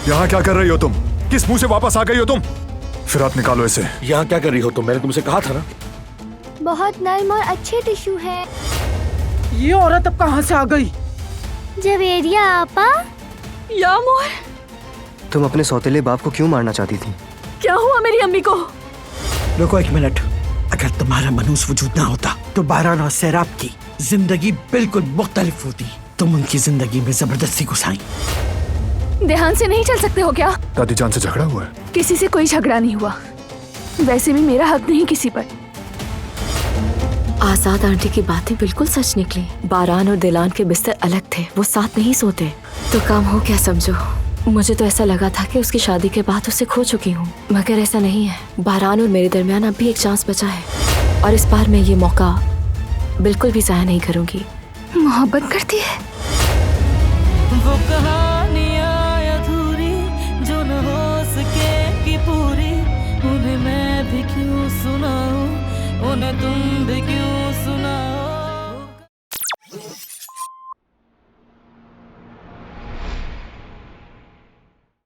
यहाँ क्या कर रही हो तुम? किस मुंह से वापस आ गई हो तुम? फिरात निकालो इसे। यहाँ क्या कर रही हो तुम? मैंने तुमसे कहा था ना। बहुत नर्म और अच्छे टिश्यू है। ये औरत अब कहाँ से आ गई? जवेरिया आपा। या मोर, तुम अपने सौतेले बाप को क्यों मारना चाहती थी? क्या हुआ मेरी अम्मी को? रुको एक मिनट। अगर तुम्हारा मनूस वजूद ना होता तो बारान और सैराब की जिंदगी बिल्कुल मुख्तलिफ होती। तुम उनकी जिंदगी में जबरदस्ती घुसाई। ध्यान से नहीं चल सकते हो क्या? दादी जान से झगड़ा हुआ है? किसी से कोई झगड़ा नहीं हुआ। वैसे भी मेरा हक नहीं किसी पर। आजाद आंटी की बातें बिल्कुल सच निकली। बारान और दिलान के बिस्तर अलग थे, वो साथ नहीं सोते। तो काम हो क्या समझो। मुझे तो ऐसा लगा था कि उसकी शादी के बाद उसे खो चुकी हूँ, मगर ऐसा नहीं है। बारान और मेरे दरमियान अब भी एक चांस बचा है और इस बार मैं ये मौका बिल्कुल भी ज़ाया नहीं करूँगी। मोहब्बत करती है। वो कहानियाँ अधूरी जो न हो सकेगी पूरी, उन्हें मैं भी क्यों सुनाऊं, उन्हें तुम भी क्यों सुनाओ।